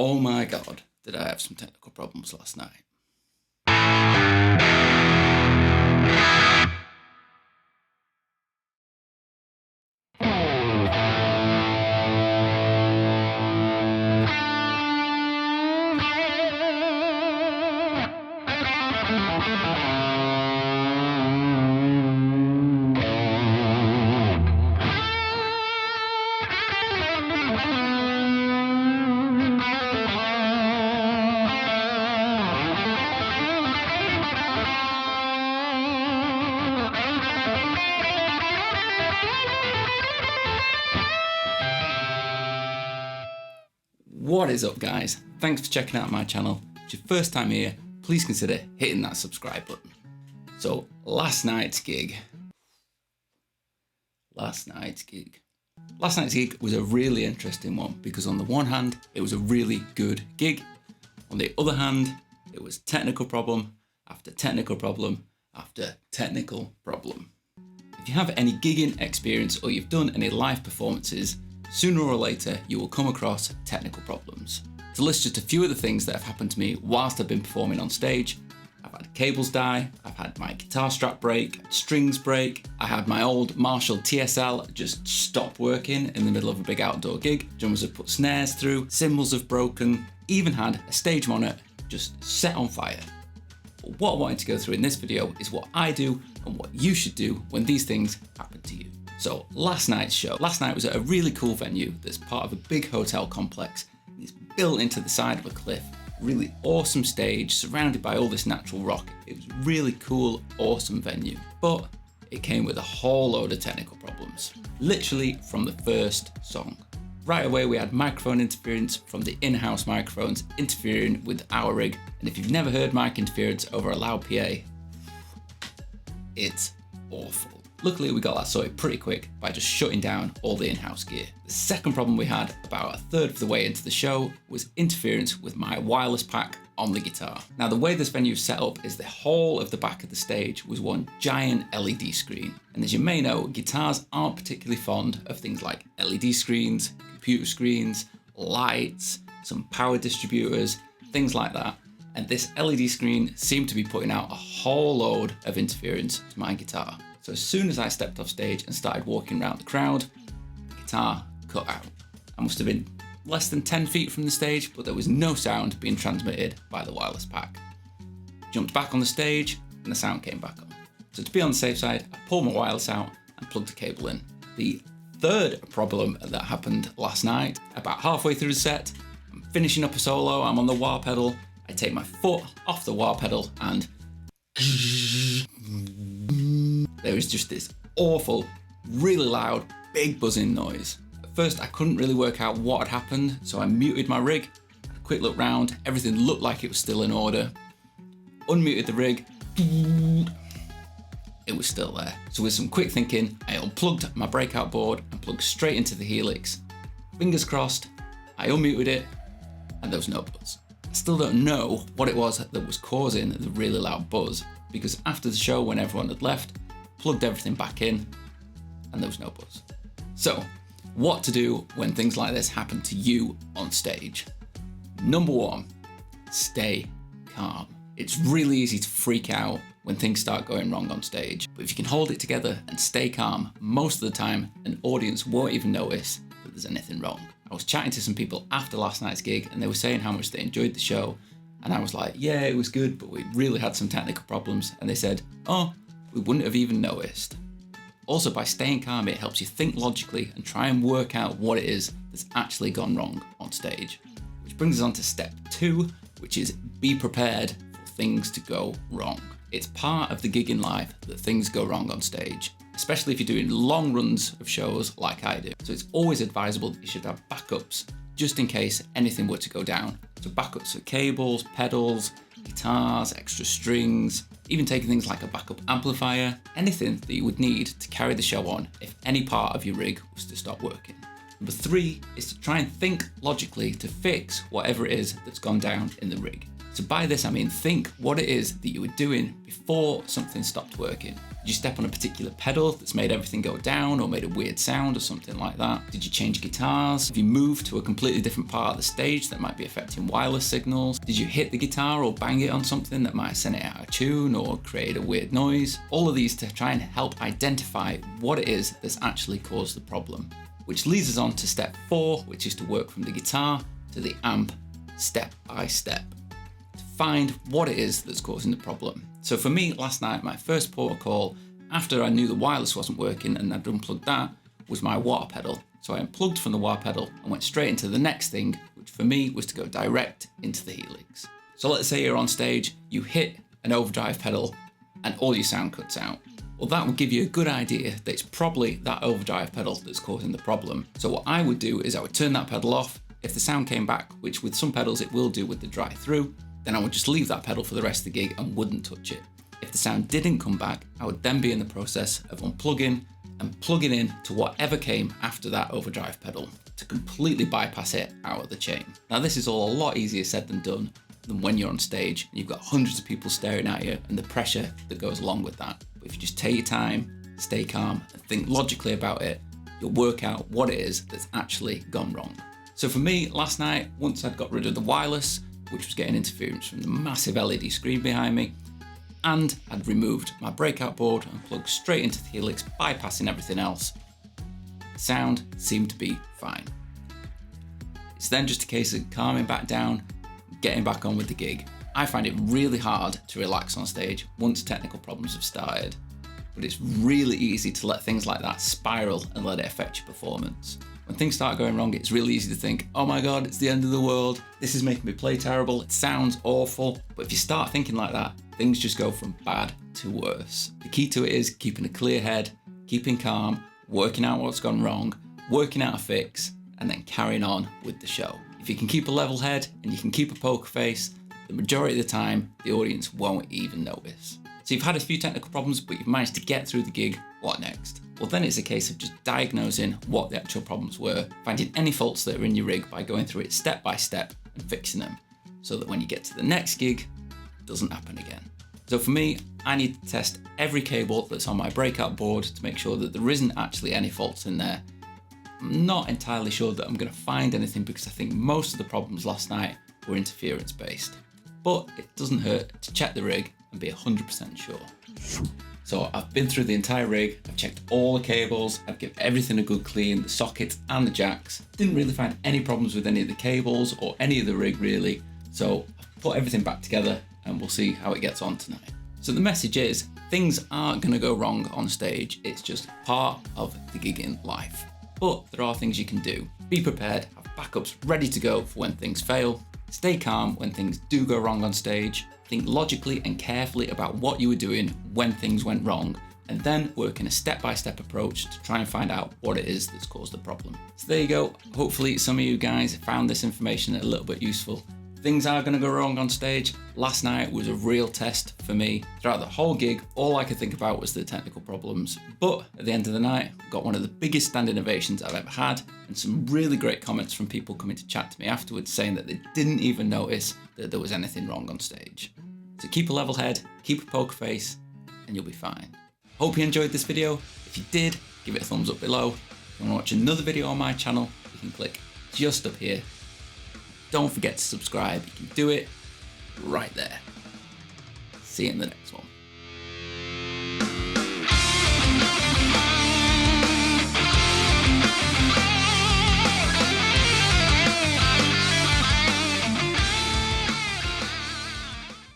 Oh my God, did I have some technical problems last night. What is up, guys? Thanks for checking out my channel. If it's your first time here, please consider hitting that subscribe button. So last night's gig was a really interesting one because on the one hand, it was a really good gig. On the other hand, it was technical problem after technical problem after technical problem. If you have any gigging experience or you've done any live performances, sooner or later you will come across technical problems. To list just a few of the things that have happened to me whilst I've been performing on stage, I've had cables die, I've had my guitar strap break, strings break, I had my old Marshall TSL just stop working in the middle of a big outdoor gig, drummers have put snares through, cymbals have broken, even had a stage monitor just set on fire. But what I wanted to go through in this video is what I do and what you should do when these things happen to you. So last night was at a really cool venue that's part of a big hotel complex. It's built into the side of a cliff, really awesome stage surrounded by all this natural rock. It was a really cool, awesome venue, but it came with a whole load of technical problems, literally from the first song. Right away we had microphone interference from the in-house microphones interfering with our rig, and if you've never heard mic interference over a loud PA, it's awful. Luckily we got that sorted pretty quick by just shutting down all the in-house gear. The second problem we had about a third of the way into the show was interference with my wireless pack on the guitar. Now the way this venue is set up is the whole of the back of the stage was one giant LED screen. And as you may know, guitars aren't particularly fond of things like LED screens, computer screens, lights, some power distributors, things like that. And this LED screen seemed to be putting out a whole load of interference to my guitar. So as soon as I stepped off stage and started walking around the crowd, the guitar cut out. I must have been less than 10 feet from the stage, but there was no sound being transmitted by the wireless pack. Jumped back on the stage and the sound came back on. So to be on the safe side, I pulled my wireless out and plugged the cable in. The third problem that happened last night, about halfway through the set, I'm finishing up a solo, I'm on the wah pedal, I take my foot off the wah pedal and there was just this awful, really loud, big buzzing noise. At first I couldn't really work out what had happened, so I muted my rig, had a quick look round, everything looked like it was still in order. Unmuted the rig, it was still there. So with some quick thinking, I unplugged my breakout board and plugged straight into the Helix. Fingers crossed, I unmuted it, and there was no buzz. I still don't know what it was that was causing the really loud buzz, because after the show, when everyone had left, plugged everything back in, and there was no buzz. So, what to do when things like this happen to you on stage? Number one, stay calm. It's really easy to freak out when things start going wrong on stage, but if you can hold it together and stay calm, most of the time, an audience won't even notice that there's anything wrong. I was chatting to some people after last night's gig, and they were saying how much they enjoyed the show, and I was like, yeah, it was good, but we really had some technical problems, and they said, oh, we wouldn't have even noticed. Also, by staying calm, it helps you think logically and try and work out what it is that's actually gone wrong on stage. Which brings us on to step 2, which is be prepared for things to go wrong. It's part of the gig in life that things go wrong on stage, especially if you're doing long runs of shows like I do. So it's always advisable that you should have backups just in case anything were to go down. So backups for cables, pedals, guitars, extra strings, even taking things like a backup amplifier, anything that you would need to carry the show on if any part of your rig was to stop working. Number 3 is to try and think logically to fix whatever it is that's gone down in the rig. So So by this I mean think what it is that you were doing before something stopped working. Did you step on a particular pedal that's made everything go down or made a weird sound or something like that? Did you change guitars? Have you moved to a completely different part of the stage that might be affecting wireless signals? Did you hit the guitar or bang it on something that might send it out of tune or create a weird noise? All of these to try and help identify what it is that's actually caused the problem. Which leads us on to step 4, which is to work from the guitar to the amp step by step. Find what it is that's causing the problem. So for me last night, my first protocol after I knew the wireless wasn't working and I'd unplugged that was my water pedal. So I unplugged from the water pedal and went straight into the next thing, which for me was to go direct into the Helix. So let's say you're on stage, you hit an overdrive pedal and all your sound cuts out. Well, that will give you a good idea that it's probably that overdrive pedal that's causing the problem. So what I would do is I would turn that pedal off. If the sound came back, which with some pedals it will do with the drive through, then I would just leave that pedal for the rest of the gig and wouldn't touch it. If the sound didn't come back, I would then be in the process of unplugging and plugging in to whatever came after that overdrive pedal to completely bypass it out of the chain. Now this is all a lot easier said than done than when you're on stage and you've got hundreds of people staring at you and the pressure that goes along with that. But if you just take your time, stay calm and think logically about it, you'll work out what it is that's actually gone wrong. So for me last night, once I'd got rid of the wireless, which was getting interference from the massive LED screen behind me, and I'd removed my breakout board and plugged straight into the Helix, bypassing everything else. The sound seemed to be fine. It's then just a case of calming back down, getting back on with the gig. I find it really hard to relax on stage once technical problems have started, but it's really easy to let things like that spiral and let it affect your performance. When things start going wrong, it's really easy to think, oh my God, it's the end of the world. This is making me play terrible. It sounds awful. But if you start thinking like that, things just go from bad to worse. The key to it is keeping a clear head, keeping calm, working out what's gone wrong, working out a fix, and then carrying on with the show. If you can keep a level head and you can keep a poker face, the majority of the time, the audience won't even notice. So you've had a few technical problems, but you've managed to get through the gig. What next? Well, then it's a case of just diagnosing what the actual problems were, finding any faults that are in your rig by going through it step by step and fixing them, so that when you get to the next gig, it doesn't happen again. So for me, I need to test every cable that's on my breakout board to make sure that there isn't actually any faults in there. I'm not entirely sure that I'm going to find anything because I think most of the problems last night were interference based. But it doesn't hurt to check the rig and be 100% sure. So I've been through the entire rig, I've checked all the cables, I've given everything a good clean, the sockets and the jacks. Didn't really find any problems with any of the cables or any of the rig really. So I've put everything back together and we'll see how it gets on tonight. So the message is, things aren't going to go wrong on stage, it's just part of the gigging life. But there are things you can do. Be prepared, have backups ready to go for when things fail, stay calm when things do go wrong on stage, think logically and carefully about what you were doing when things went wrong, and then work in a step-by-step approach to try and find out what it is that's caused the problem. So there you go. Hopefully some of you guys found this information a little bit useful. Things are going to go wrong on stage. Last night was a real test for me. Throughout the whole gig, all I could think about was the technical problems. But at the end of the night, got one of the biggest standing ovations I've ever had, and some really great comments from people coming to chat to me afterwards saying that they didn't even notice that there was anything wrong on stage. So keep a level head, keep a poker face, and you'll be fine. Hope you enjoyed this video. If you did, give it a thumbs up below. If you want to watch another video on my channel, you can click just up here. Don't forget to subscribe, you can do it right there. See you in the next one.